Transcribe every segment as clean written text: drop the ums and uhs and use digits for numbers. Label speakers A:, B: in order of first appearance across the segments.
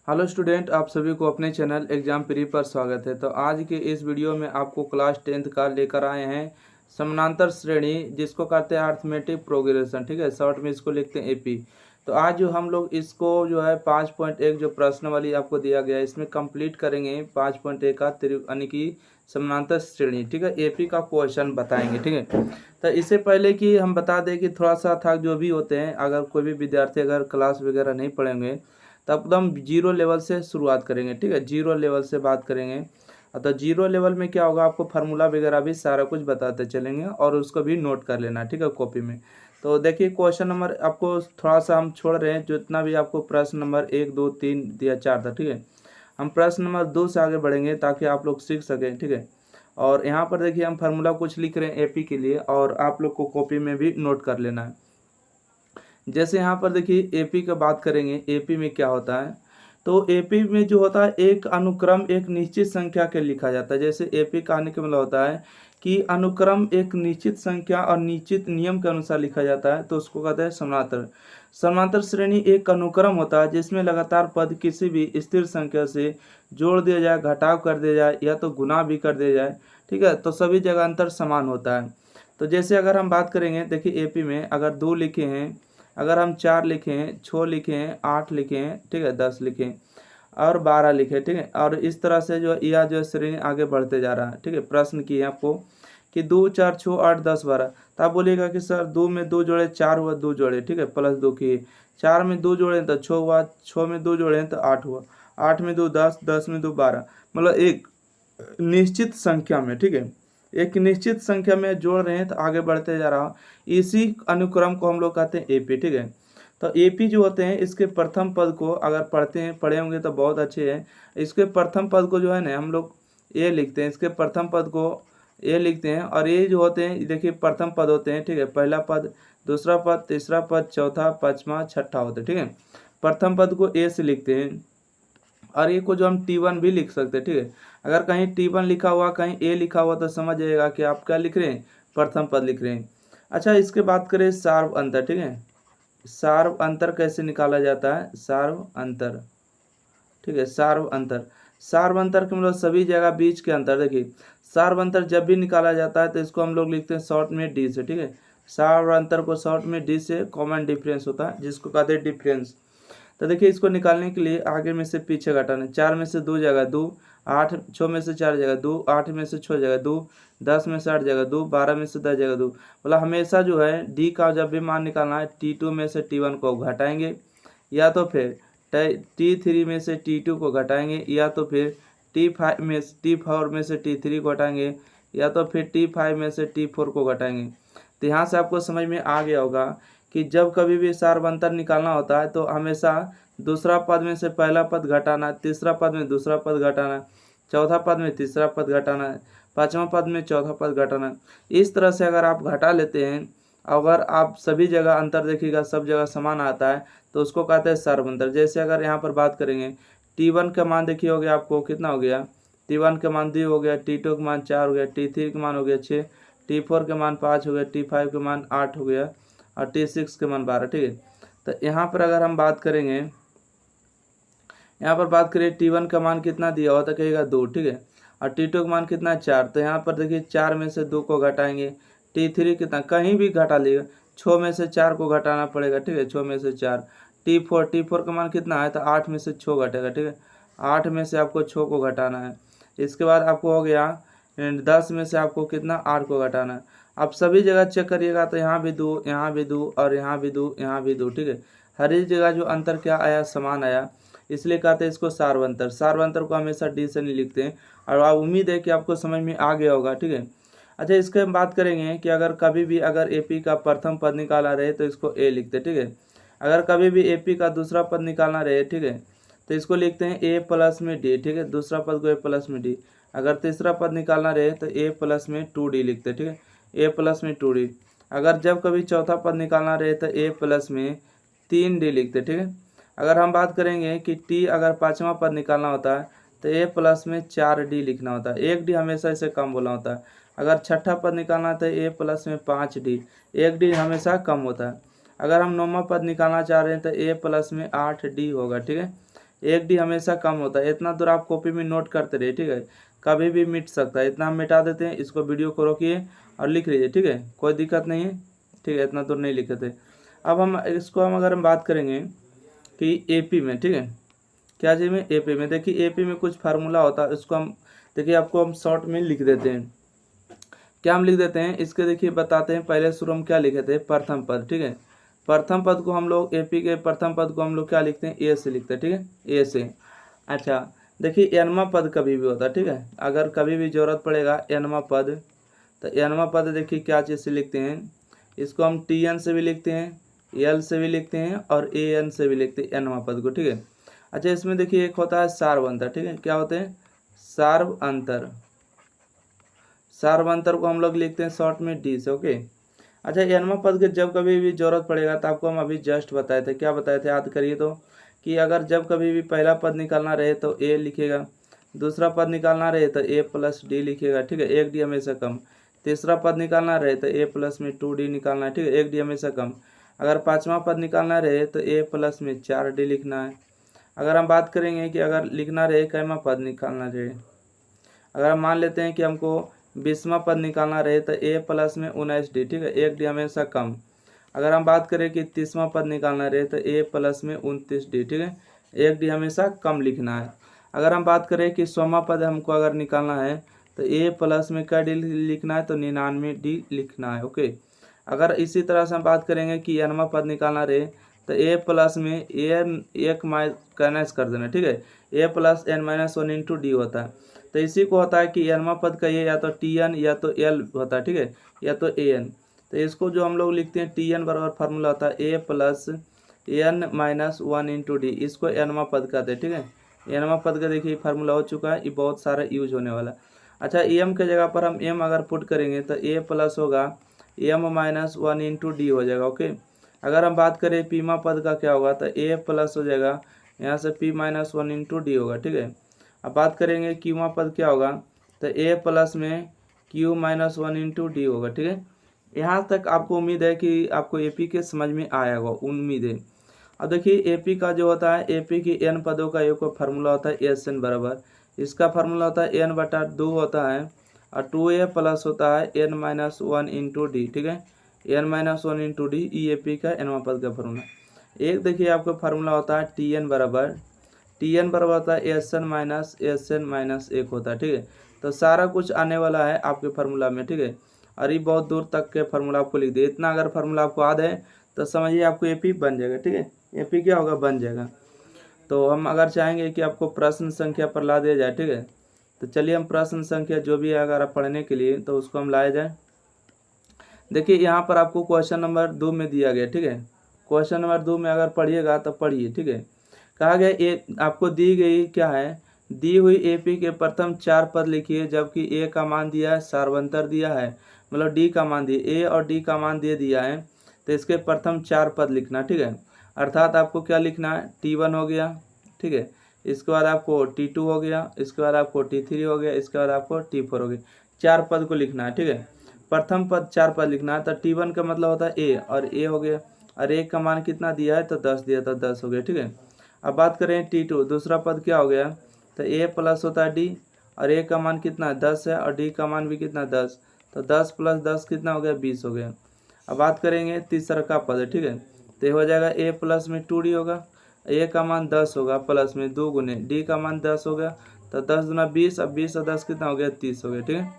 A: Hello student, आप सभी को अपने चैनल एग्जाम प्री पर स्वागत है। तो आज के इस वीडियो में आपको क्लास 10th का लेकर आए हैं समानांतर श्रेणी, जिसको कहते हैं अर्थमेटिक प्रोग्रेशन। ठीक है, शॉर्ट में इसको लिखते हैं एपी। तो आज जो हम लोग इसको जो है 5.1 जो प्रश्न वाली आपको दिया गया है, इसमें कंप्लीट करेंगे 5.1 का यानी कि समानांतर श्रेणी। ठीक है, एपी का क्वेश्चन बताएंगे। ठीक है, तो इससे पहले कि हम बता दें कि थोड़ा सा था जो भी होते हैं, अगर कोई भी विद्यार्थी अगर क्लास वगैरह नहीं पढ़ेंगे तो एकदम जीरो लेवल से शुरुआत करेंगे। ठीक है, जीरो लेवल से बात करेंगे। तो जीरो लेवल में क्या होगा, आपको फार्मूला वगैरह भी सारा कुछ बताते चलेंगे और उसको भी नोट कर लेना। ठीक है, कॉपी में। तो देखिए, क्वेश्चन नंबर आपको थोड़ा सा हम छोड़ रहे हैं, जितना भी आपको प्रश्न नंबर 1 2 3 या 4 था। ठीक है, हम प्रश्न नंबर 2 से आगे बढ़ेंगे ताकि आप लोग सीख सकें। ठीक है, और यहाँ पर देखिए हम फार्मूला कुछ लिख रहे हैं एपी के लिए, और आप लोग को कॉपी में भी नोट कर लेना है। जैसे यहाँ पर देखिए एपी का बात करेंगे, एपी में क्या होता है। तो एपी में जो होता है, एक अनुक्रम एक निश्चित संख्या के लिखा जाता है। जैसे एपी का आने का मतलब होता है कि अनुक्रम एक निश्चित संख्या और निश्चित नियम के अनुसार लिखा जाता है, तो उसको कहते हैं समानांतर। समानांतर श्रेणी एक अनुक्रम होता है जिसमें लगातार पद किसी भी स्थिर संख्या से जोड़ दिया जाए, घटाव कर दिया जाए या तो गुना भी कर दिया जाए। ठीक है, तो सभी जगह अंतर समान होता है। तो जैसे अगर हम बात करेंगे, देखिए एपी में अगर 2 लिखे हैं, अगर हम 4 लिखे हैं, 6 लिखे हैं, 8 लिखे हैं, ठीक है, 10 लिखे हैं और 12 लिखे। ठीक है, और इस तरह से जो यह जो श्रेणी आगे बढ़ते जा रहा है। ठीक है, प्रश्न किए आपको कि 2 4 6 8 10 12, तो आप बोलिएगा कि सर 2 में 2 जोड़े 4 हुआ, 2 जोड़े। ठीक है, प्लस 2 किए, 4 में 2 जोड़े तो 6 हुआ, 6 में 2 जोड़े तो 8 हुआ, 8 में 2 10, 10 में 2 12। मतलब एक निश्चित संख्या में, ठीक है, एक निश्चित संख्या में जोड़ रहे हैं तो आगे बढ़ते जा रहा। इसी अनुक्रम को हम लोग कहते हैं एपी। ठीक है, तो एपी जो होते हैं, इसके प्रथम पद को अगर पढ़े होंगे तो बहुत अच्छे हैं। इसके प्रथम पद को जो है ना हम लोग ए लिखते हैं, इसके प्रथम पद को ए लिखते हैं। और ये जो होते हैं, देखिए प्रथम पद होते हैं। ठीक है, पहला पद, दूसरा पद, तीसरा पद, चौथा, पांचवा, छठा होता है। ठीक है, प्रथम पद को ए से लिखते हैं। और ये को जो हम T1 भी लिख सकते हैं। ठीक है, अगर कहीं T1 लिखा हुआ, कहीं ए लिखा हुआ, तो समझ जाइएगा कि आप क्या लिख रहे हैं, प्रथम पद लिख रहे हैं। अच्छा, इसके बात करें सार्व अंतर। ठीक है, सार्व अंतर कैसे निकाला जाता है, सार्व अंतर। ठीक है, सार्व अंतर, सार्व अंतर के मतलब सभी जगह बीच के अंतर। देखिए, सार्व अंतर जब भी निकाला जाता है तो इसको हम लोग लिखते हैं शॉर्ट में डी से। ठीक है, सार्व अंतर को शॉर्ट में डी से कॉमन डिफरेंस होता है, जिसको कहते हैं डिफरेंस। तो देखिए, इसको निकालने के लिए आगे में से पीछे घटाना। 4 में से 2 जगह 2, 8 6 में से 4 जगह 2, 8 में से 6 जगह 2, 10 में से 8 जगह 2, 12 में से 10 जगह 2। मतलब हमेशा जो है डी का जब भी मान निकालना है, T2 में से T1 को घटाएंगे, या तो फिर T3 में से T2 को घटाएंगे, या तो फिर T4 में से T3 को घटाएंगे, या तो फिर T5 में से T4 को घटाएंगे। तो यहाँ से आपको समझ में आ गया होगा कि जब कभी भी सार्व अंतर निकालना होता है तो हमेशा दूसरा पद में से पहला पद घटाना, तीसरा पद में दूसरा पद घटाना, चौथा पद में तीसरा पद घटाना, पांचवा पद में चौथा पद घटाना। इस तरह से अगर आप घटा लेते हैं, अगर आप सभी जगह अंतर देखिएगा, सब जगह समान आता है, तो उसको कहते हैं सार्व अंतर। जैसे अगर यहाँ पर बात करेंगे, T1 का मान देखिए हो गया आपको कितना हो गया, T1 का मान 2 हो गया, T2 का मान 4 हो गया, T3 का मान हो गया 6, T4 के मान 5 हो गया, T5 के मान 8 हो गया और T6 के मान 12। ठीक है, तो यहाँ पर अगर हम बात करेंगे, यहाँ पर बात करें T1 का मान कितना दिया हुआ तो कहेगा 2। ठीक है, और T2 का मान कितना 4, तो यहाँ पर देखिए 4 में से 2 को घटाएंगे। T3 कितना, कहीं भी घटा लिएगा, 6 में से 4 को घटाना पड़ेगा। ठीक है, 6 में से 4। T4 का मान कितना है, तो 8 में से 6 घटेगा। ठीक है, 8 में से आपको 6 को घटाना है। इसके बाद आपको हो गया 10 में से आपको कितना 8 को घटाना है। आप सभी जगह चेक करिएगा तो यहाँ भी 2, यहाँ भी 2 और यहाँ भी 2, यहाँ भी 2। ठीक है, हर एक जगह जो अंतर क्या आया, समान आया, इसलिए कहते हैं इसको सार्व अंतर। सार्व अंतर को हमेशा डी से नहीं लिखते हैं, और आप उम्मीद है कि आपको समझ में आ गया होगा। ठीक है, अच्छा, इसके हम बात करेंगे कि अगर कभी भी अगर एपी का प्रथम पद निकाला रहे तो इसको ए लिखते। ठीक है, अगर कभी भी एपी का दूसरा पद निकालना रहे, ठीक है, तो इसको लिखते हैं ए प्लस में डी। ठीक है, दूसरा पद को ए प्लस में डी। अगर तीसरा पद निकालना रहे तो ए प्लस में 2d लिखते। ठीक है, ए प्लस में 2d। अगर जब कभी चौथा पद निकालना रहे तो ए प्लस में 3d लिखते। ठीक है, अगर हम बात करेंगे कि टी अगर पाँचवा पद निकालना होता है तो ए प्लस में 4d लिखना होता है, 1d हमेशा इसे कम बोलना होता है। अगर छठा पद निकालना है तो ए प्लस में 5d, 1d हमेशा कम होता है। अगर हम नौवां पद निकालना चाह रहे हैं तो ए प्लस में 8d होगा। ठीक है, एक डी हमेशा कम होता है। इतना दूर आप कॉपी में नोट करते रहिए, ठीक है, कभी भी मिट सकता है। इतना हम मिटा देते हैं, इसको वीडियो को रोकिए और लिख लीजिए, ठीक है, कोई दिक्कत नहीं है, ठीक है, इतना दूर नहीं लिखे थे। अब हम इसको अगर हम बात करेंगे कि एपी में, ठीक है, क्या चीज़ में, एपी में, देखिए एपी में कुछ फार्मूला होता है, उसको हम देखिए आपको हम शॉर्ट में लिख देते हैं। क्या हम लिख देते हैं इसके, देखिए बताते हैं। पहले शुरू हम क्या लिखे थे, प्रथम पद, ठीक है, प्रथम पद को हम लोग एपी के प्रथम पद को हम लोग क्या लिखते हैं, ए से लिखते हैं, ठीक है, ए से। अच्छा देखिए एनवा पद कभी भी होता है, ठीक है, अगर कभी भी जरूरत पड़ेगा एनवा पद, तो एनवा पद देखिए क्या चीज़ से लिखते हैं, इसको हम टी एन से भी लिखते हैं, एल से भी लिखते हैं और ए एन से भी लिखते हैं एनवा पद को, ठीक है। अच्छा इसमें देखिए एक होता है सार्व अंतर, ठीक है, क्या होते हैं, सार्व अंतर, सार्व अंतर को हम लोग लिखते हैं शॉर्ट में डी से, ओके। अच्छा एनवा पद के जब कभी भी जरूरत पड़ेगा, तो आपको हम अभी जस्ट बताए थे, क्या बताए थे याद करिए तो, कि अगर जब कभी भी पहला पद निकालना रहे तो ए लिखेगा, दूसरा पद निकालना रहे तो ए प्लस डी लिखेगा, ठीक है, एक डी हमेशा कम, तीसरा पद निकालना रहे तो ए प्लस में 2d निकालना है, ठीक है, एक डी हमेशा कम, अगर पाँचवा पद निकालना रहे तो ए प्लस में 4d लिखना है। अगर हम बात करेंगे कि अगर लिखना रहे कैमा पद निकालना रहे, अगर हम मान लेते हैं कि हमको 20वां पद निकालना रहे तो ए प्लस में 19d, ठीक है, एक डी हमेशा कम। अगर हम बात करें कि 30वां पद निकालना रहे तो ए प्लस में 29d, ठीक है, एक डी हमेशा कम लिखना है। अगर हम बात करें कि 100वां पद हमको अगर निकालना है तो ए प्लस में क्या डी लिखना है, तो 99d लिखना है, ओके। अगर इसी तरह से हम बात करेंगे कि एनवा पद निकालना रहे तो ए प्लस में एन एक माइनस कर देना, ठीक है, A plus N minus 1 into D होता है। तो इसी को होता है कि एनवा पद का ये या तो टी एन या तो एल होता है, ठीक है, या तो ए एन। तो इसको जो हम लोग लिखते हैं टी एन बराबर फार्मूला होता है A plus N minus 1 into D, इसको एनवा पद कहते हैं, ठीक है। एनवा पद का देखिए फार्मूला हो चुका है, ये बहुत सारा यूज होने वाला। अच्छा एम के जगह पर हम एम अगर पुट करेंगे तो ए प्लस होगा एम माइनस 1 इंटू डी हो जाएगा, ओके। अगर हम बात करें पीमा पद का क्या होगा, तो ए प्लस हो जाएगा यहाँ से पी माइनस 1 इंटू डी होगा, ठीक है। अब बात करेंगे क्यूमा पद क्या होगा, तो ए प्लस में क्यू माइनस 1 इंटू डी होगा, ठीक है। यहाँ तक आपको उम्मीद है कि आपको एपी के समझ में आया होगा, उम्मीद है। अब देखिए एपी का जो होता है, एपी की एन पदों का एक फार्मूला होता है एस एन बराबर, इसका फार्मूला होता है एन बटा 2 होता है और 2a प्लस होता है एन माइनस 1 इंटू डी, ठीक है, एन माइनस 1 इंटू डी, ई एपी का एनवा पद का फार्मूला। एक देखिए आपका फार्मूला होता है टी एन बराबर होता है एस एन माइनस 1 होता है, ठीक है। तो सारा कुछ आने वाला है आपके फार्मूला में, ठीक है, और ये बहुत दूर तक के फार्मूला आपको लिख दिए। इतना अगर फार्मूला आपको याद है तो समझिए आपको एपी बन जाएगा, ठीक है, एपी क्या होगा, बन जाएगा। तो हम अगर चाहेंगे कि आपको प्रश्न संख्या पर ला दिया जाए, ठीक है, तो चलिए हम प्रश्न संख्या जो भी है अगर आप पढ़ने के लिए तो उसको हम लाया जाए। देखिए यहाँ पर आपको क्वेश्चन नंबर 2 में दिया गया, ठीक है, क्वेश्चन नंबर 2 में अगर पढ़िएगा तो पढ़िए, ठीक है। कहा गया ए आपको दी गई क्या है, दी हुई एपी के प्रथम 4 पद लिखिए, जबकि ए का मान दिया है, सार्वंतर दिया है, मतलब डी का मान दिया, ए और डी का मान दे दिया है, तो इसके प्रथम 4 पद लिखना, ठीक है। अर्थात आपको क्या लिखना है, T1 हो गया, ठीक है, इसके बाद आपको T2 हो गया, इसके बाद आपको T3 हो गया, इसके बाद आपको T4 हो गया, 4 पद को लिखना है, ठीक है। प्रथम पद 4 पद लिखना है, तो T1 का मतलब होता है ए, और ए हो गया, और ए का मान कितना दिया है, तो 10 दिया, तो 10 हो गया, ठीक है। अब बात करें T2, दूसरा पद क्या हो गया, तो ए प्लस होता है डी, और ए का मान कितना है, 10 है, और डी का मान भी कितना 10, तो 10 प्लस 10 कितना हो गया, 20 हो गया। अब बात करेंगे तीसरा का पद, ठीक है, तो हो जाएगा ए प्लस में 2d होगा, ए का मान 10 होगा, प्लस में 2 गुने डी का मान 10 हो गया, तो 10 गुना 20, अब 20 और 10 कितना हो गया, 30 हो गया, ठीक है।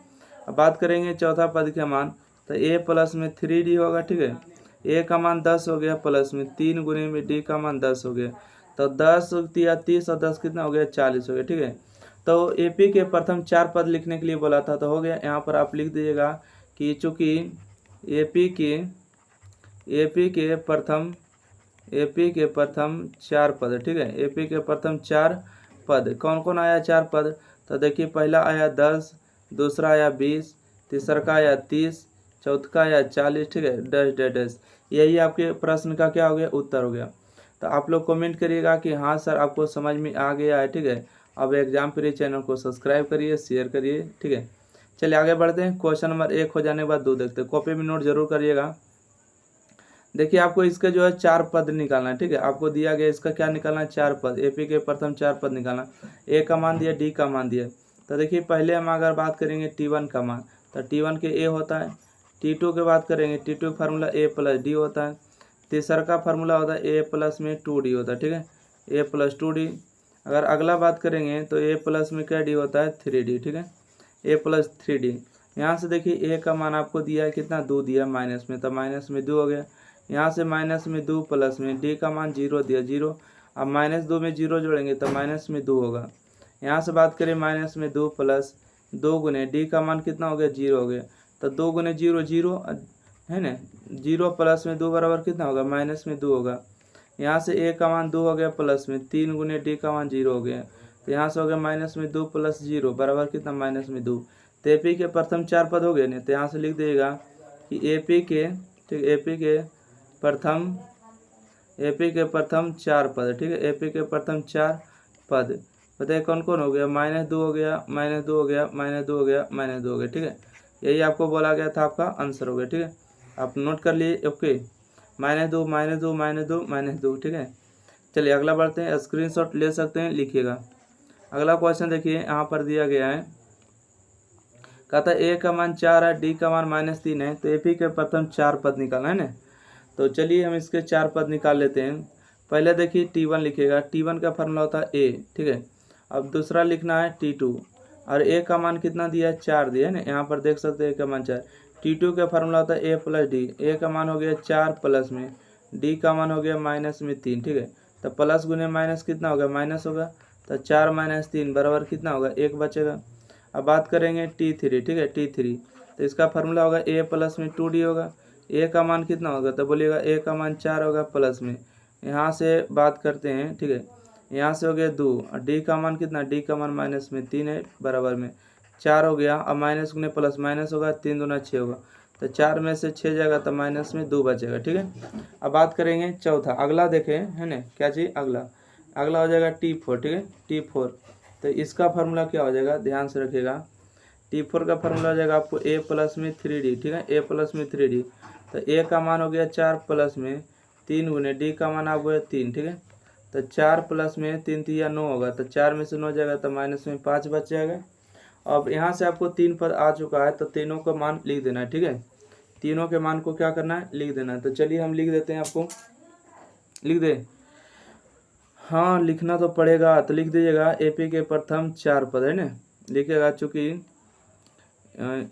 A: अब बात करेंगे चौथा पद का मान, तो ए प्लस में 3d होगा, ठीक है, ए का मान 10 हो गया, प्लस में 3 गुने में डी का मान 10 हो गया, तो 10 या 30 और 10 कितना हो गया, 40 हो गया, ठीक है। तो एपी के प्रथम 4 पद लिखने के लिए बोला था, तो हो गया। यहाँ पर आप लिख दीजिएगा कि चूँकि एपी के प्रथम 4 पद, ठीक है, एपी के प्रथम 4 पद कौन कौन आया, 4 पद, तो देखिए पहला आया 10, दूसरा आया 20, तीसरा का आया 30, चौथा का आया 40, ठीक है, डैश डैश डैश, यही आपके प्रश्न का क्या हो गया, उत्तर हो गया। तो आप लोग कमेंट करिएगा कि हाँ सर आपको समझ में आ गया है, ठीक है। अब एग्जाम प्री चैनल को सब्सक्राइब करिए, शेयर करिए, ठीक है। चलिए आगे बढ़ते हैं। क्वेश्चन नंबर 1 हो जाने के बाद 2 देखते हैं, कॉपी में नोट जरूर करिएगा। देखिए आपको इसका जो है 4 पद निकालना है, ठीक है। आपको दिया गया इसका क्या निकालना है, 4 पद। एपी के प्रथम 4 पद निकालना। ए का मान दिया, डी का मान दिया। तो देखिए पहले हम अगर बात करेंगे T1 का मान, तो T1 के ए होता है। T2 की बात करेंगे, T2 का फार्मूला ए प्लस डी होता है। तीसरा का फार्मूला होता है ए प्लस में 2D होता है, ठीक है, ए प्लस 2D। अगर अगला बात करेंगे तो ए प्लस में क्या डी होता है, 3D, ठीक है, ए प्लस 3D। यहाँ से देखिए ए का मान आपको दिया है कितना, 2 दिया माइनस में, तो माइनस में 2 हो गया। यहाँ से माइनस में 2 प्लस में डी का मान 0 दिया, 0। अब माइनस 2 में 0 जोड़ेंगे तो माइनस में 2 होगा। यहाँ से बात करें माइनस में 2 प्लस 2 गुने डी का मान कितना हो गया, 0 हो गया। तो 2 गुने 0 0 है ना, 0 प्लस में 2 बराबर कितना होगा, माइनस में 2 होगा। यहाँ से ए का मान 2 हो गया प्लस में 3 गुने डी का मान 0 हो गया। तो यहाँ से हो गया माइनस में 2 प्लस 0 बराबर कितना, माइनस में 2। तो एपी के प्रथम 4 पद हो गए नहीं, तो यहाँ से लिख देगा कि एपी के, ठीक, एपी के प्रथम 4 पद, ठीक है, एपी के प्रथम 4 पद बताइए कौन कौन हो गया, -2 हो गया, -2 हो गया, -2 हो गया, -2 हो गया, ठीक है। यही आपको बोला गया था, आपका आंसर हो गया, ठीक है। आप नोट कर लिए, ओके, -2 -2 -2 -2, ठीक है। चलिए अगला बढ़ते हैं, स्क्रीनशॉट ले सकते हैं, लिखिएगा। अगला क्वेश्चन देखिए यहाँ पर दिया गया है, कहता है ए का मान 4 है, डी का मान -3 है, तो एपी के प्रथम 4 पद निकालना है ना। तो चलिए हम इसके 4 पद निकाल लेते हैं। पहले देखिए T1 लिखिएगा, T1 का फार्मूला होता है ए, ठीक है। अब दूसरा लिखना है T2, और ए का मान कितना दिया है, 4 दिया है ना, यहाँ पर देख सकते हैं ए का मान 4। T2 का फार्मूला होता है ए प्लस डी, ए का मान हो गया 4 प्लस में डी का मान हो गया माइनस में 3, ठीक है। तो प्लस गुने माइनस कितना होगा, माइनस होगा। तो 4 - 3 बराबर कितना होगा, 1 बचेगा। अब बात करेंगे T3, ठीक है, T3, तो इसका फार्मूला होगा ए प्लस में 2D होगा। ए का मान कितना होगा, तो बोलिएगा ए का मान 4 होगा प्लस में, यहाँ से बात करते हैं, ठीक है, यहाँ से हो गया 2, और डी का मान कितना, डी का मान माइनस में 3 है, बराबर में 4 हो गया। अब माइनस गुने प्लस माइनस होगा, 3 दूना 6 होगा, तो 4 में से 6 जाएगा तो माइनस में 2 बचेगा, ठीक है। अब बात करेंगे चौथा, अगला देखें, है ना, क्या चीज़, अगला हो जाएगा T4, ठीक है, T4। तो इसका फार्मूला क्या हो जाएगा, ध्यान से रखिएगा। T4 का फार्मूला हो जाएगा आपको ए प्लस में 3D, ठीक है, ए प्लस में 3D। तो ए का मान हो गया 4 प्लस में 3 गुने डी का मान आ गया 3, ठीक है। तो 4 प्लस में 3 3 9 होगा, तो 4 में से 9 जाएगा तो माइनस में 5 बच जाएगा। अब यहाँ से आपको 3 पद आ चुका है, तो तीनों का मान लिख देना है, ठीक है। तीनों के मान को क्या करना है, लिख देना है। तो चलिए हम लिख देते हैं, आपको लिख दे, हाँ लिखना तो पड़ेगा, तो लिख दीजिएगा एपी के प्रथम 4 पद, है ना, लिखिएगा। चूँकि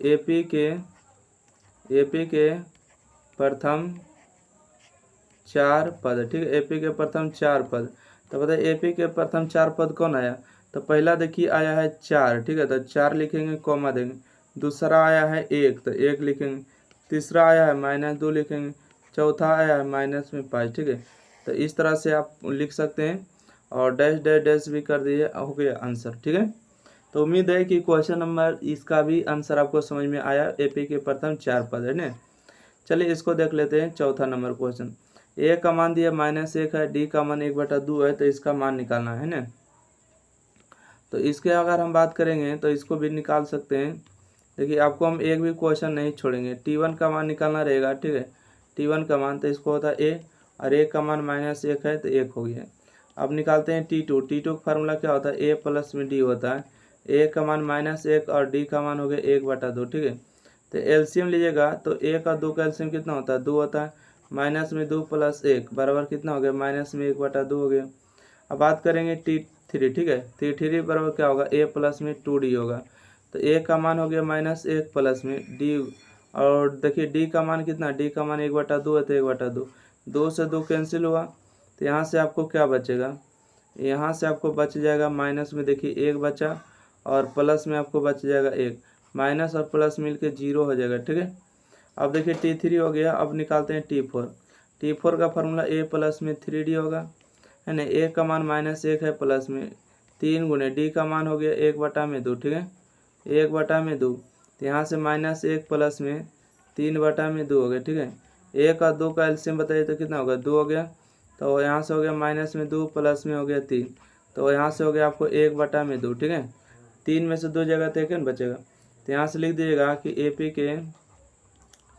A: एपी के प्रथम 4 पद, ठीक है, एपी के प्रथम 4 पद। तो बताइए एपी के प्रथम 4 पद कौन आया, तो पहला देखिए आया है 4, ठीक है, तो 4 लिखेंगे, कॉमा देंगे। दूसरा आया है 1, तो 1 लिखेंगे। तीसरा आया है -2 लिखेंगे। चौथा आया है -5, ठीक है। तो इस तरह से आप लिख सकते हैं, और डैश डैश डैश भी कर दीजिए, हो गया आंसर, ठीक है। तो उम्मीद है कि क्वेश्चन नंबर इसका भी आंसर आपको समझ में आया, एपी के प्रथम 4 पद, है ना। चलिए इसको देख लेते हैं, चौथा नंबर क्वेश्चन। ए का मान दिया -1 है, डी का मान 1/2 है, तो इसका मान निकालना है ना। तो इसके अगर हम बात करेंगे तो इसको भी निकाल सकते हैं। देखिए आपको हम एक भी क्वेश्चन नहीं छोड़ेंगे। T1 का मान निकालना रहेगा, ठीक है, T1 का मान, तो इसको होता है ए, और ए का मान -1 है, तो 1 हो गया। अब निकालते हैं T2 का फार्मूला क्या होता है, ए प्लस में डी होता है। ए का मान -1 और डी का मान हो गया 1/2, ठीक है। तो एलसीएम लीजिएगा, तो 1 और 2 का एलसीएम कितना होता है, 2 होता है। -2 + 1 बराबर कितना हो गया, -1/2 हो गया। अब बात करेंगे T3, ठीक है, T3 बराबर क्या होगा, ए प्लस में 2D होगा। तो ए का मान हो गया -1 प्लस में डी, और देखिए डी का मान कितना, डी का मान 1/2 है, तो 1/2, 2 से 2 कैंसिल हुआ। तो यहाँ से आपको क्या बचेगा, यहाँ से आपको बच जाएगा माइनस में, देखिए 1 बचा, और प्लस में आपको बच जाएगा 1, माइनस और प्लस मिल के 0 हो जाएगा, ठीक है। अब देखिए T3 हो गया। अब निकालते हैं T4 का फार्मूला ए प्लस में 3D होगा, है ना। ए का मान -1 है, प्लस में 3 गुने डी का मान हो गया 1/2, ठीक है, 1/2। तो यहाँ से -1 प्लस में 3/2 हो गया, ठीक है। 1 और 2 का एलसीएम बताइए तो कितना होगा, 2 हो गया। तो यहाँ से हो गया -2 प्लस में हो गया 3, तो यहाँ से हो गया आपको 1/2, ठीक है। 3 में से 2 जगह तो 1 बचेगा। तो यहाँ से लिख दीजिएगा कि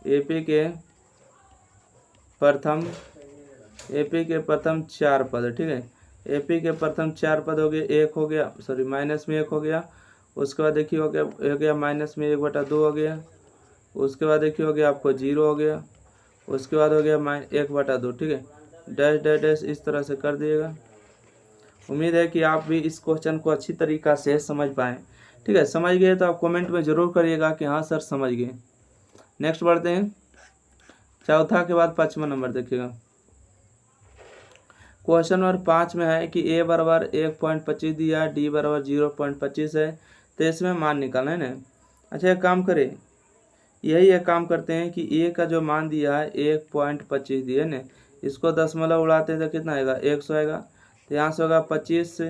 A: एपी के प्रथम एपी के प्रथम 4 पद, ठीक है। एपी के प्रथम 4 पद हो गए, एक हो गया, सॉरी माइनस में 1 हो गया। उसके बाद देखिए हो गया माइनस में 1/2 हो गया। उसके बाद देखिए हो गया आपको 0 हो गया। उसके बाद हो गया 1/2, ठीक है। डैश डैश डैश इस तरह से कर दिएगा। उम्मीद है कि आप भी इस क्वेश्चन को अच्छी तरीक़ा से समझ पाएँ, ठीक है। समझ गए तो आप कमेंट में ज़रूर करिएगा कि हाँ सर समझ गए। नेक्स्ट बढ़ते हैं, चौथा के बाद 5वां नंबर देखिएगा। क्वेश्चन नंबर 5 में है कि ए बराबर 1.25 दिया, डी बराबर 0.25 है, तो इसमें मान निकालना है ना। अच्छा एक काम करें, यही एक काम करते हैं कि ए का जो मान दिया है 1.25 दिया है ना, इसको दशमलव उड़ाते हैं तो कितना आएगा, 100 आएगा। तो यहाँ से होगा 25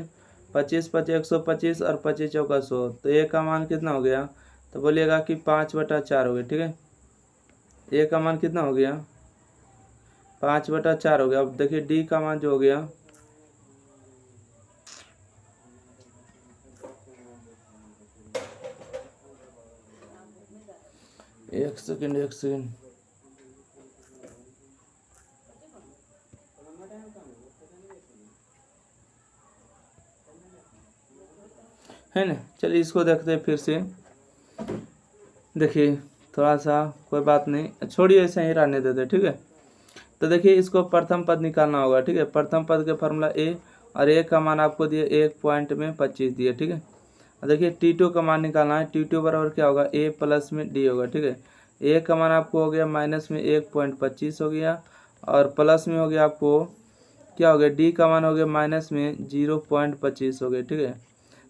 A: 25 125 और 25 चौका 100, तो ए का मान कितना हो गया, तो बोलिएगा कि 5/4 हो गया, ठीक है। ए का मान कितना हो गया, 5/4 हो गया। अब देखिए डी का मान जो हो गया, एक सेकंड है ना। चलिए इसको देखते हैं फिर से। देखिए थोड़ा सा कोई बात नहीं, छोड़िए ऐसे ही रहने देते, ठीक है। तो देखिए इसको प्रथम पद निकालना होगा, ठीक है। प्रथम पद के फार्मूला ए, और ए का मान आपको दिए 1.25 दिए, ठीक है। देखिए T2 का मान निकालना है। T2 बराबर क्या होगा, ए प्लस में डी होगा, ठीक है। ए का मान आपको हो गया माइनस में 1.25 हो गया, और प्लस में हो गया आपको क्या हो गया, डी का मान हो गया माइनस में 0.25 हो गया, ठीक है।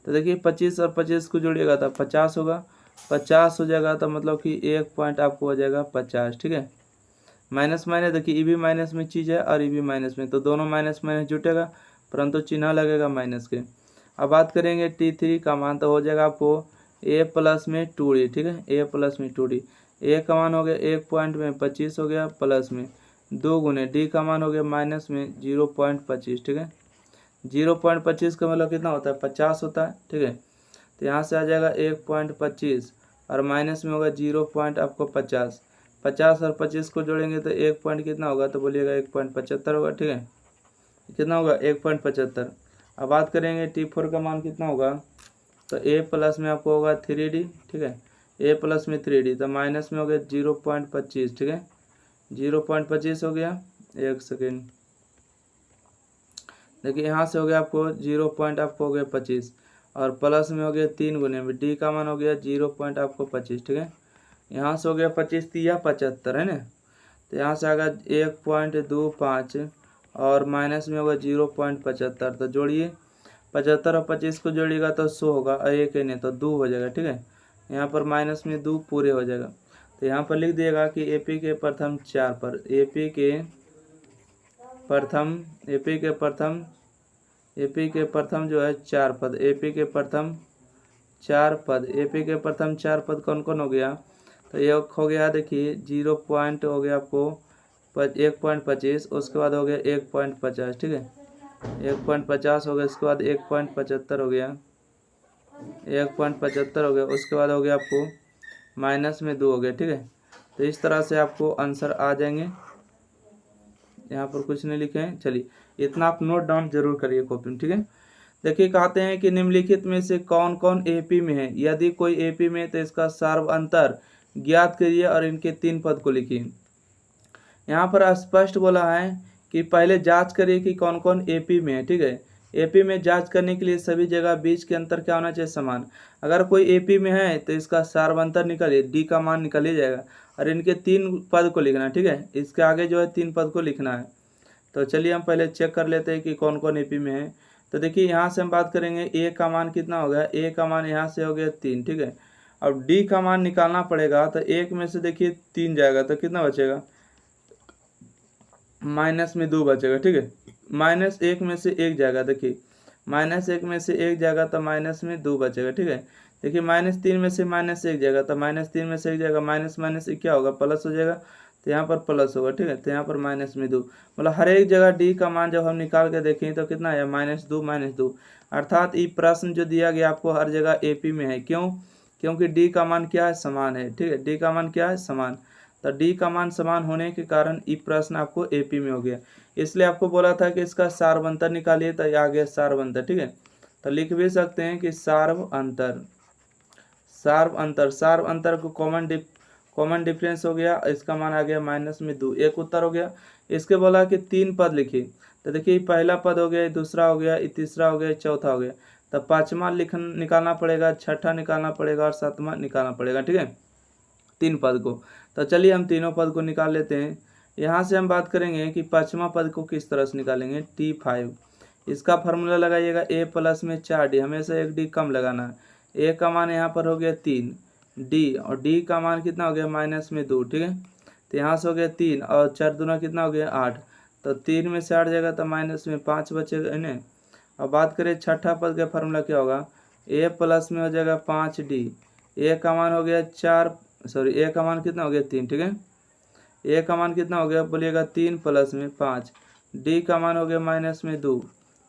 A: तो देखिए 25 और 25 को जोड़िएगा तो 50 होगा, 50 हो जाएगा तो मतलब कि 1 पॉइंट आपको हो जाएगा 50, ठीक है। माइनस माइनस देखिए, ई भी माइनस में चीज़ है और ई भी माइनस में, तो दोनों माइनस माइनस जुटेगा, परंतु चिन्ह लगेगा माइनस के। अब बात करेंगे T3 का मान, तो हो जाएगा आपको a प्लस में 2d, ठीक है। a प्लस में 2d, a का मान हो गया 1.25 हो गया, प्लस में 2 गुने डी का मान हो गया माइनस में 0.25, ठीक है। 0.25 का मतलब कितना होता है, 50 होता है, ठीक है। तो यहाँ से आ जाएगा 1.25 और माइनस में होगा 0 पॉइंट आपको 50 और 25 को जोड़ेंगे तो 1 पॉइंट कितना होगा, तो बोलिएगा 1.75 होगा, ठीक है। कितना होगा, 1.75। अब बात करेंगे T4 का मान कितना होगा, तो a प्लस में आपको होगा 3d, ठीक है। a प्लस में 3d, तो माइनस में हो गया 0.25, ठीक है। 0.25 हो गया, एक सेकेंड। देखिए यहाँ से हो गया आपको 0 पॉइंट आपको हो गया 25, और प्लस में हो गया 3 गुने में डी का मान हो गया 0 पॉइंट आपको 25, ठीक है। यहाँ से हो गया 25 तिया 75, है ना। तो यहाँ से आएगा 1.25 और माइनस में होगा 0.75, तो जोड़िए 75 और 25 को जोड़िएगा तो 100 होगा, और एक नहीं तो 2 हो जाएगा, ठीक है। यहाँ पर माइनस में 2 पूरे हो जाएगा, तो यहाँ पर लिख दिएगा कि एपी के प्रथम 4 पर, एपी के प्रथम जो है 4 पद, एपी के प्रथम 4 पद, एपी के प्रथम 4 पद कौन कौन हो गया, तो एक हो गया देखिए 0 पॉइंट हो गया आपको 1.25, उसके बाद हो गया 1.50, ठीक है। 1.50 हो गया, उसके बाद 1.75 हो गया, 1.75 हो गया, उसके बाद हो गया आपको माइनस में 2 हो गया, ठीक है। तो इस तरह से आपको आंसर आ जाएंगे। यहाँ पर कुछ नहीं लिखे हैं, चलिए इतना आप नोट डाउन जरूर करिए कॉपी में, ठीक है। देखिए कहते हैं कि निम्नलिखित में से कौन कौन एपी में है, यदि कोई एपी में तो इसका सार्व अंतर ज्ञात करिए और इनके 3 पद को लिखिए। यहाँ पर स्पष्ट बोला है कि पहले जांच करिए कि कौन कौन एपी में है, ठीक है। एपी में जांच करने के लिए सभी जगह बीच के अंतर क्या होना चाहिए, समान। अगर कोई एपी में है तो इसका सार्वंतर निकालिए, डी का मान निकल ही जाएगा, और इनके 3 पद को लिखना है, ठीक है। इसके आगे जो है 3 पद को लिखना है। तो चलिए हम पहले चेक कर लेते हैं कि कौन कौन एपी में है। तो देखिए यहाँ से हम बात करेंगे ए का मान कितना हो गया, ए का मान यहाँ से हो गया 3, ठीक है। अब डी का मान निकालना पड़ेगा, तो 1 में से देखिए 3 जाएगा तो कितना बचेगा, माइनस में 2 बचेगा, ठीक है। -1 में से 1 जाएगा, देखिए -1 में से 1 जाएगा तो माइनस में 2 बचेगा, ठीक है। देखिए -3 में से -1 जाएगा तो -3 में से 1 जाएगा, माइनस माइनस क्या होगा, प्लस हो जाएगा, तो यहाँ पर प्लस होगा, ठीक है। तो यहाँ पर -2, मतलब हर एक जगह डी का मान जब हम निकाल के देखें तो कितना है, -2 अर्थात ये प्रश्न जो दिया गया आपको हर जगह एपी में है। क्यों, क्योंकि डी का मान क्या है, समान है, ठीक है। डी का मान क्या है, समान। तो डी का मान समान होने के कारण ये प्रश्न आपको एपी में हो गया। इसलिए आपको बोला था कि इसका सार्व अंतर निकालिए, तो ये आ गया सार्व अंतर। ठीक है, तो लिख भी सकते हैं कि सार्व अंतर, सार्व अंतर, सार्व अंतर को कॉमन डिफरेंस हो गया, इसका मान आ गया -2, एक उत्तर हो गया। इसके बोला कि 3 पद लिखिए, तो देखिए पहला पद हो गया, दूसरा हो गया, तीसरा हो गया, चौथा हो गया, तो पांचवा निकालना पड़ेगा, छठा निकालना पड़ेगा और सातवां निकालना पड़ेगा। ठीक है, 3 पद को। तो चलिए हम तीनों पद को निकाल लेते हैं। यहाँ से हम बात करेंगे कि पांचवा पद को किस तरह से निकालेंगे। T5, इसका फार्मूला लगाइएगा a प्लस में 4d, हमेशा एक d कम लगाना है। a का मान यहाँ पर हो गया 3, d और d का मान कितना हो गया -2। ठीक है, तो यहाँ से हो गया 3 और 4 दूना कितना हो गया 8, तो 3 में से 8 जाएगा तो -5 बचेगा इन्हें। अब बात करें छठा पद का फार्मूला क्या होगा, a प्लस में हो जाएगा 5d, a का मान हो गया 4, सॉरी a का मान कितना हो गया 3। ठीक है, a का मान कितना हो गया बोलिएगा 3 प्लस में 5, d का मान हो गया -2,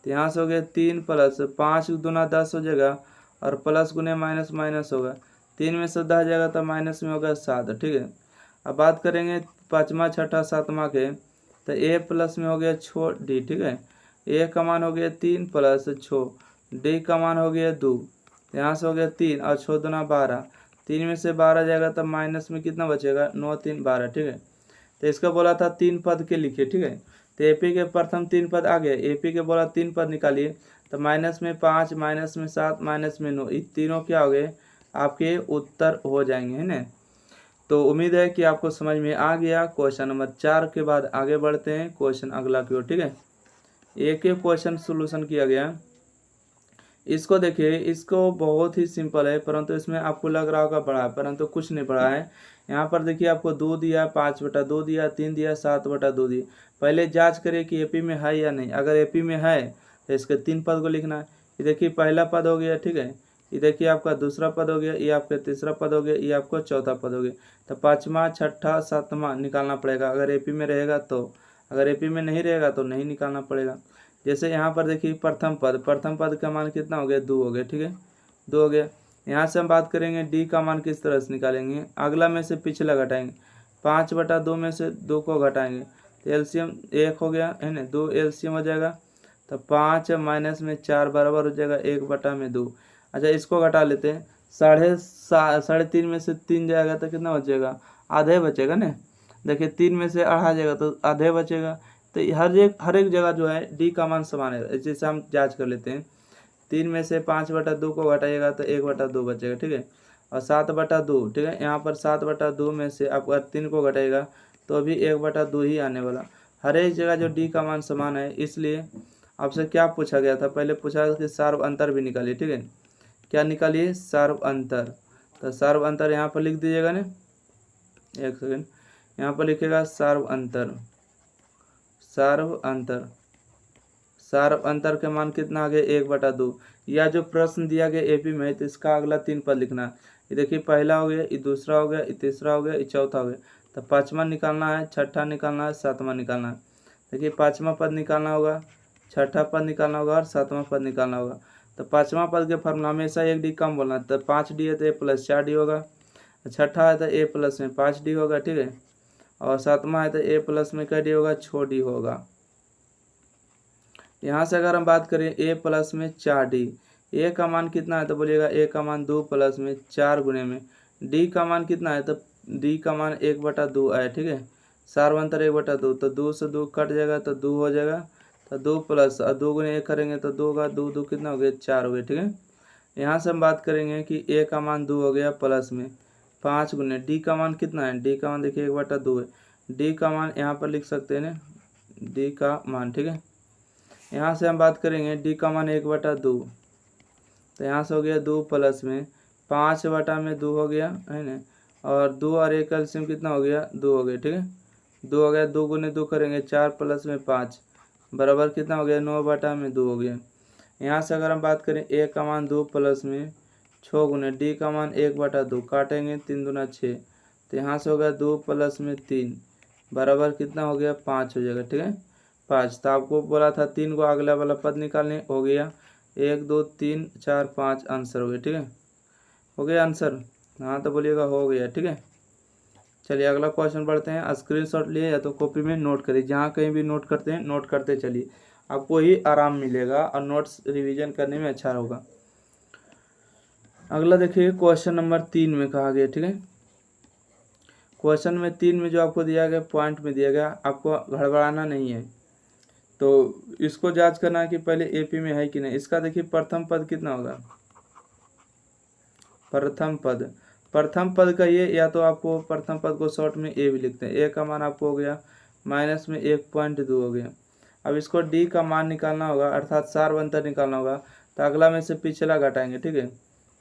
A: तो यहाँ से हो गया 3 प्लस 5 दूना 10 हो जाएगा और प्लस गुने माइनस माइनस होगा, 3 में से 10 जाएगा तो माइनस में होगा 7। ठीक है, अब बात करेंगे पाँचवा छठा सातवां के, तो a प्लस में हो गया 6d। ठीक है, a का मान हो गया 3 प्लस 6, d का मान हो गया 2, यहाँ से हो गया 3 और 6 दूना 12, 3 में से 12 जाएगा तब माइनस में कितना बचेगा 9 3 12। ठीक है, तो इसका बोला था 3 पद के लिखिए। ठीक है, तो एपी के प्रथम 3 पद आ गए, एपी के बोला 3 पद निकालिए, तो -5, -7, -9, ये तीनों क्या हो गए आपके उत्तर हो जाएंगे, है ना। तो उम्मीद है कि आपको समझ में आ गया। क्वेश्चन नंबर 4 के बाद आगे बढ़ते हैं क्वेश्चन अगला की ओर। ठीक है, एक क्वेश्चन सोल्यूशन किया गया, इसको देखिए, इसको बहुत ही सिंपल है, परंतु इसमें आपको लग रहा होगा बड़ा, परंतु कुछ नहीं बड़ा है। यहाँ पर देखिए आपको 2 दिया, 5/2 दिया, 3 दिया, 7/2 दिया। पहले जांच करिए कि एपी में है या नहीं। अगर एपी में है तो इसके 3 पद को लिखना है। ये देखिए पहला पद हो गया। ठीक है, ये देखिए आपका दूसरा पद हो गया, ये आपका तीसरा पद हो गया, ये आपको चौथा पद हो गया। तो पाँचवा छठा सातवां निकालना पड़ेगा अगर एपी में रहेगा तो, अगर एपी में नहीं रहेगा तो नहीं निकालना पड़ेगा। जैसे यहाँ पर देखिए प्रथम पद का मान कितना हो गया 2 हो गया। ठीक है, 2 हो गया। यहाँ से हम बात करेंगे डी का मान किस तरह से निकालेंगे, अगला में से पिछला घटाएंगे, 5/2 में से 2 को घटाएंगे तो एलसीएम 1 हो गया, है ना, 2 एलसीएम हो जाएगा, तो 5 माइनस में 4 बराबर हो जाएगा 1/2। अच्छा, इसको घटा लेते हैं, 3.5 में से 3 जाएगा तो कितना बचेगा, आधे बचेगा ना। देखिए 3 में से आधा जाएगा तो आधे बचेगा, तो हर एक जगह जो है डी का मान समान है। जैसे हम जांच कर लेते हैं, 3 में से 5/2 को घटाइएगा तो 1/2 बचेगा। ठीक है, और 7/2, ठीक है, यहाँ पर 7/2 में से आप अगर 3 को घटाएगा तो अभी 1/2 ही आने वाला। हर एक जगह जो डी का मान समान है, इसलिए आपसे क्या पूछा गया था, पहले पूछा कि सार्व अंतर भी निकालिए। ठीक है, क्या निकालिए, सार्व अंतर। तो सार्व अंतर यहाँ पर लिख दीजिएगा ना, एक सेकेंड, यहाँ पर लिखेगा सार्व अंतर, सार्व अंतर, सार्व अंतर के मान कितना आ गया 1/2। या जो प्रश्न दिया गया एपी में, तो इसका अगला 3 पद लिखना है। ये देखिए पहला हो गया, ये दूसरा हो गया, ये तीसरा हो गया, ये चौथा हो गया, तो पाँचवा निकालना है, छठा निकालना है, सातवां निकालना है। देखिए पाँचवा पद निकालना होगा, छठा पद निकालना होगा और सातवां पद निकालना होगा। तो पाँचवा पद के फॉर्मूला हमेशा 1 डी कम बोलना है, तो 5d है तो a + 4d होगा, छठा है तो a प्लस में 5d होगा। ठीक है, और सातवां है तो a प्लस में क्या डी होगा, 6d होगा। यहाँ से अगर हम बात करें a प्लस में 4d, a का मान कितना है तो बोलिएगा a का मान 2 प्लस में 4 गुने में d का मान कितना है, तो d का मान 1/2 है। ठीक है, सार्व अंतर 1/2, तो 2 से 2 कट जाएगा तो 2 हो जाएगा, तो 2 प्लस 2 गुने 1 करेंगे तो 2 होगा, 2 2 कितना हो गया 4 हो गया। ठीक है, यहाँ से हम बात करेंगे कि a का मान 2 हो गया प्लस में 5 गुने d का मान कितना है, d का मान देखिए 1/2 है, d का मान यहाँ पर लिख सकते हैं ना, d का मान। ठीक है, यहाँ से हम बात करेंगे d का मान 1/2, तो यहाँ से हो गया 2 प्लस में 5/2 हो गया, है ना, और 2 और 1 एलसीएम कितना हो गया 2 हो गया। ठीक है, 2 हो गया, 2 गुने 2 करेंगे 4 प्लस में 5 बराबर कितना हो गया 9/2 हो गया। यहाँ से अगर हम बात करें a का मान 2 प्लस में 6 गुने d का मान 1/2, काटेंगे 3 दूना 6, तो यहाँ से हो गया 2 प्लस में 3 बराबर कितना हो गया 5 हो जाएगा। ठीक है, 5, तो आपको बोला था 3 को अगला वाला पद निकालने, हो गया 1 2 3 4 5, आंसर हो गया। ठीक है, हो गया आंसर, हाँ तो बोलिएगा हो गया। ठीक है, चलिए अगला क्वेश्चन पढ़ते हैं। स्क्रीनशॉट लिए या तो कॉपी में नोट करिए, जहाँ कहीं भी नोट करते हैं नोट करते चलिए, आपको ही आराम मिलेगा और नोट्स रिवीजन करने में अच्छा होगा। अगला देखिए क्वेश्चन नंबर 3 में कहा गया, ठीक है। क्वेश्चन में 3 में जो आपको दिया गया पॉइंट में दिया गया, आपको गड़बड़ाना नहीं है, तो इसको जांच करना है कि पहले एपी में है कि नहीं। इसका देखिए प्रथम पद कितना होगा, प्रथम पद का ये, या तो आपको प्रथम पद को शॉर्ट में ए भी लिखते हैं। ए का मान आपको हो गया माइनस में 1.2 हो गया। अब इसको डी का मान निकालना होगा, अर्थात सार्वंतर निकालना होगा, तो अगला में से पिछला घटाएंगे, ठीक है।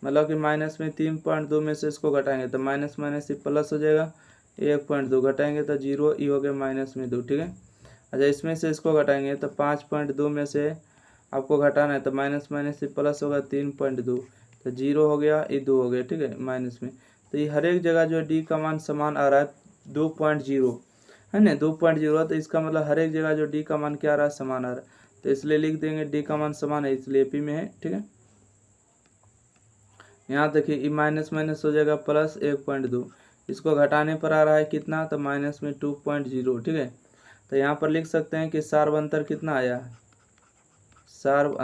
A: मतलब कि माइनस में 3.2 में से इसको घटाएंगे तो माइनस माइनस ही प्लस हो जाएगा, 1.2 घटाएंगे तो 0 ई हो गया माइनस में 2, ठीक है। अच्छा इसमें से इसको घटाएंगे तो 5.2 में से आपको घटाना है तो माइनस माइनस से प्लस होगा 3.2, तो 0 हो गया, ये 2 हो गया, ठीक है, माइनस में। तो ये हर एक जगह जो डी का मान समान आ रहा है 2.0 है ना, 2.0, तो इसका मतलब हर एक जगह जो डी का मान क्या आ रहा है, समान आ रहा है, तो इसलिए लिख देंगे डी का मान समान है, इसलिए पी में है, ठीक है। यहाँ देखिए ये माइनस माइनस हो जाएगा प्लस 1.2, इसको घटाने पर आ रहा है कितना, तो माइनस में 2.0, ठीक है। तो यहाँ पर लिख सकते हैं कि सार्व अंतर कितना आया, सार्व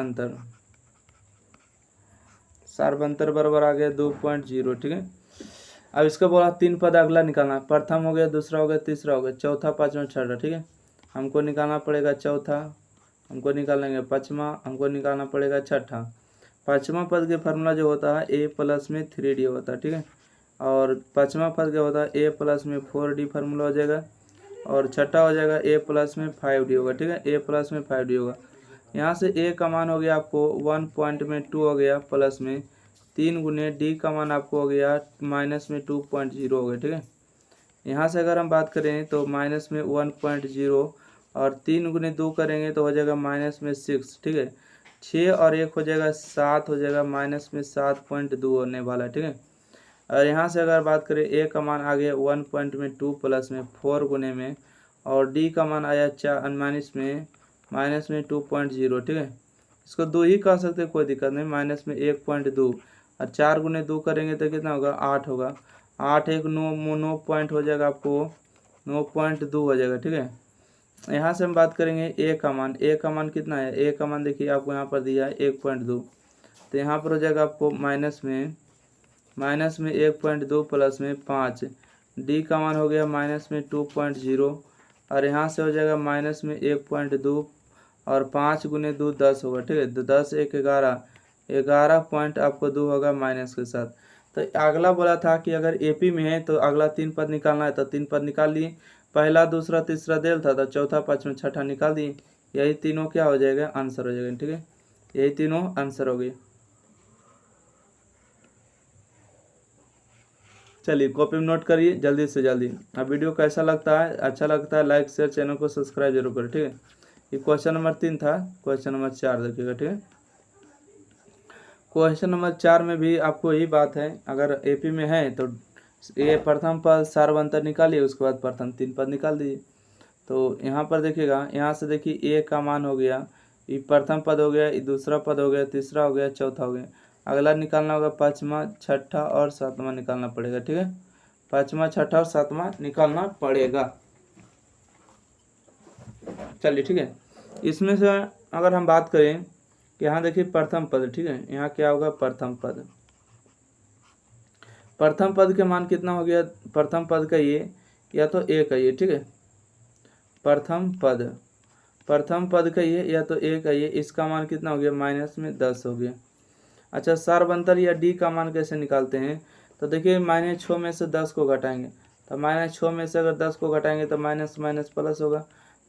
A: अंतर बराबर आ गया 2.0, ठीक है। अब इसका बोला 3 पद अगला निकालना, प्रथम हो गया, दूसरा हो गया, तीसरा हो गया, चौथा, पांचवा, छठा, ठीक है। हमको निकालना पड़ेगा चौथा, हमको निकालेंगे पाँचवा, हमको निकालना पड़ेगा छठा। पाँचवा पद के फार्मूला जो होता है ए प्लस में 3D होता है, ठीक है। और पाँचवा पद क्या होता है ए प्लस में 4D फार्मूला हो जाएगा, और छठा हो जाएगा ए प्लस में 5D होगा, ठीक है, ए प्लस में 5D होगा। यहाँ से ए का मान हो गया आपको 1.2 हो गया, प्लस में 3 गुने डी का मान आपको हो गया माइनस में 2.0 हो गया, ठीक है। यहाँ से अगर हम बात करें तो माइनस में 1.0 और 3 गुने 2 करेंगे तो हो जाएगा माइनस में 6, ठीक है। 6 और 1 हो जाएगा 7, हो जाएगा माइनस में 7.2 होने वाला है, ठीक है। और यहाँ से अगर बात करें ए का मान आ गया 1.2 प्लस में 4 गुने में, और डी का मान आया माइनस में 2.0, ठीक है। इसको 2 ही कह सकते हैं, कोई दिक्कत नहीं, माइनस में 1.2 और 4 गुने 2 करेंगे तो कितना होगा, 8 होगा। 8 1 9 पॉइंट हो जाएगा आपको 9.2 हो जाएगा, ठीक है। यहाँ से हम बात करेंगे ए का मान, ए का मान कितना है, ए का मान देखिए आपको यहाँ पर दिया है 1.2, तो यहाँ पर हो जाएगा आपको माइनस में 1.2 प्लस में 5, डी का मान हो गया माइनस में 2.0, और यहाँ से हो जाएगा माइनस में 1.2 और 5 गुने 2 10 होगा, ठीक है। तो 10 1 11 पॉइंट आपको 2 होगा माइनस के साथ। तो अगला बोला था कि अगर एपी में है तो अगला 3 पद निकालना है, तो 3 पद निकाल लिए, पहला दूसरा तीसरा देल था तो चौथा पाँचवा छठा निकाल दिए, यही तीनों क्या हो जाएगा, आंसर हो जाएगा, ठीक है, यही तीनों आंसर हो गए। चलिए कॉपी में नोट करिए जल्दी से जल्दी। अब वीडियो कैसा लगता है, अच्छा लगता है लाइक शेयर, चैनल को सब्सक्राइब जरूर करें, ठीक है। ये क्वेश्चन नंबर 3 था। क्वेश्चन नंबर 4 देखिएगा, ठीक है। क्वेश्चन नंबर 4 में भी आपको यही बात है, अगर एपी में है तो ये प्रथम पद सार्वंतर निकालिए, उसके बाद प्रथम 3 पद निकाल दीजिए। तो यहाँ पर देखिएगा, यहाँ से देखिए ए का मान हो गया, ये प्रथम पद हो गया, ये दूसरा पद हो गया, तीसरा हो गया, चौथा हो गया। अगला निकालना होगा पाँचवा, छठा और सातवां निकालना पड़ेगा, ठीक है। पाँचवा, छठा और सातवां निकालना पड़ेगा। चलिए ठीक है। इसमें से अगर हम बात करें कि यहाँ देखिए प्रथम पद, ठीक है, यहाँ क्या होगा, प्रथम पद के मान कितना हो गया, प्रथम पद का ये या तो ए का ये, ठीक है, प्रथम पद का ये या तो ए का ये, इसका मान कितना हो गया, माइनस में 10 हो गया। अच्छा सार्वंतर या डी का मान कैसे निकालते हैं, तो देखिए -6 में से 10 को घटाएंगे, तो -6 में से अगर 10 को घटाएंगे तो माइनस माइनस प्लस होगा,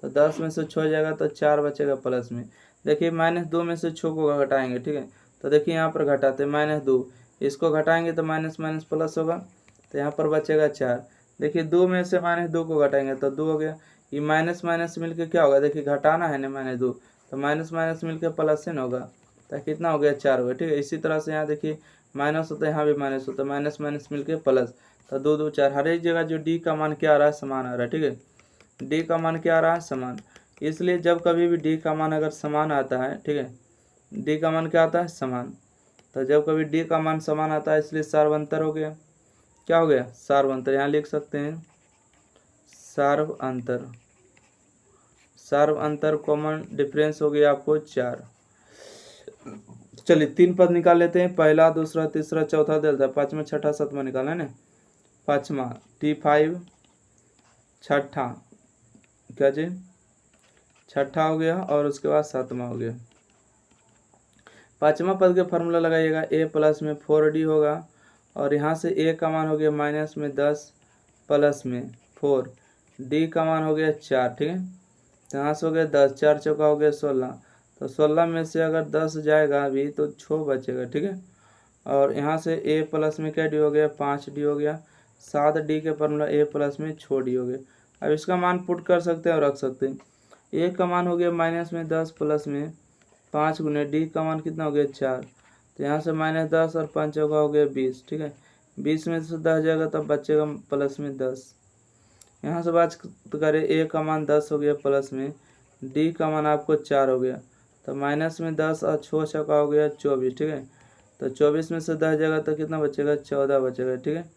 A: तो 10 में से 6 जाएगा तो 4 बचेगा प्लस में। देखिए -2 में से 6 को घटाएंगे, ठीक है, तो देखिए यहाँ पर घटाते -2, इसको घटाएंगे तो माइनस माइनस प्लस होगा, तो यहाँ पर बचेगा 4। देखिए 2 में से -2 को घटाएंगे तो 2 हो गया, ये माइनस माइनस मिलके क्या होगा, देखिए घटाना है ना -2, तो माइनस माइनस मिलके प्लस से ना होगा, तो कितना हो गया, 4 हो गया, ठीक है। इसी तरह से यहाँ देखिए माइनस होता है, यहाँ भी माइनस होता है, माइनस माइनस मिलके प्लस, तो 2 2 4, हर एक जगह जो डी का मान क्या आ रहा है, समान आ रहा है, ठीक है, डी का मान क्या आ रहा है, समान। इसलिए जब कभी भी डी का मान अगर समान आता है, ठीक है, डी का मान क्या आता है, समान, तो जब कभी डी का मान समान आता है इसलिए सार्वंतर हो गया, क्या हो गया, सार्वंतर। यहाँ लिख सकते हैं सार्व अंतर कॉमन डिफरेंस हो गया आपको 4। चलिए 3 पद निकाल लेते हैं, पहला, दूसरा, तीसरा, चौथा दे, पाँचवा, छठा, सातवां निकालना है ना। पाँचवा T5, छठा क्या जी, छठा हो गया, और उसके बाद सातवां हो गया। पाँचवा पद के फार्मूला लगाइएगा, a प्लस में 4d होगा, और यहाँ से a का मान हो गया माइनस में 10 प्लस में 4, d का मान हो गया 4, ठीक है। तो यहाँ से हो गया 10, 4 चौका हो गया 16, तो 16 में से अगर 10 जाएगा अभी तो 6 बचेगा, ठीक है। और यहाँ से a प्लस में क्या d हो गया, 5d हो गया, 7d के फार्मूला a प्लस में 6d हो गया। अब इसका मान पुट कर सकते हैं और रख सकते हैं। a का मान हो गया माइनस में 10 प्लस में 5 गुने d का मान कितना हो गया 4, तो यहाँ से माइनस 10 और 5 चौका हो गया 20, ठीक है। 20 में से 10 जाएगा तब बचेगा प्लस में 10। यहाँ से बात करें, a का मान 10 हो गया प्लस में, d का मान आपको 4 हो गया, तो माइनस में 10 और 6 चौका हो गया 24, ठीक है। तो 24 में से 10 जाएगा तो कितना बचेगा, 14 बचेगा, ठीक है।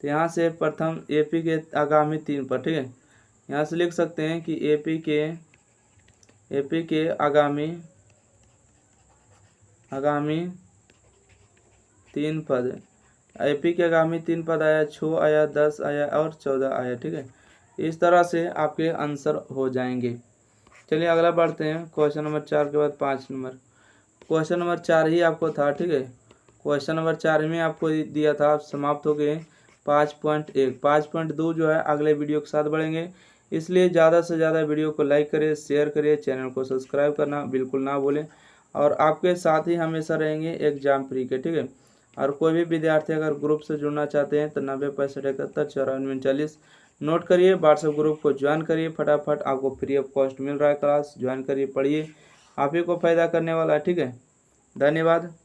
A: तो यहाँ से प्रथम AP के आगामी 3 पद, ठीक है। यहाँ से लिख सकते हैं कि AP के आगामी 3 पद, AP के आगामी 3 पद आया, 6 आया, 10 आया और 14 आया, ठीक है। इस तरह से आपके आंसर हो जाएंगे। चलिए अगला बढ़ते हैं, क्वेश्चन नंबर 4 के बाद 5 नंबर। क्वेश्चन नंबर 4 ही आपको था, ठीक है। क्वेश्चन नंबर 4 में आपको दिया था, आप समाप्त हो गए 5.1। 5.2 जो है अगले वीडियो के साथ बढ़ेंगे, इसलिए ज़्यादा से ज़्यादा वीडियो को लाइक करिए, शेयर करिए, चैनल को सब्सक्राइब करना बिल्कुल ना भूलें, और आपके साथ ही हमेशा रहेंगे एग्जाम फ्री के, ठीक है। और कोई भी विद्यार्थी अगर ग्रुप से जुड़ना चाहते हैं तो 90 65 71 54 39 नोट करिए, व्हाट्सएप ग्रुप को ज्वाइन करिए फटाफट, आपको फ्री ऑफ कॉस्ट मिल रहा है, क्लास ज्वाइन करिए, पढ़िए, आप ही को फायदा करने वाला है, ठीक है। धन्यवाद।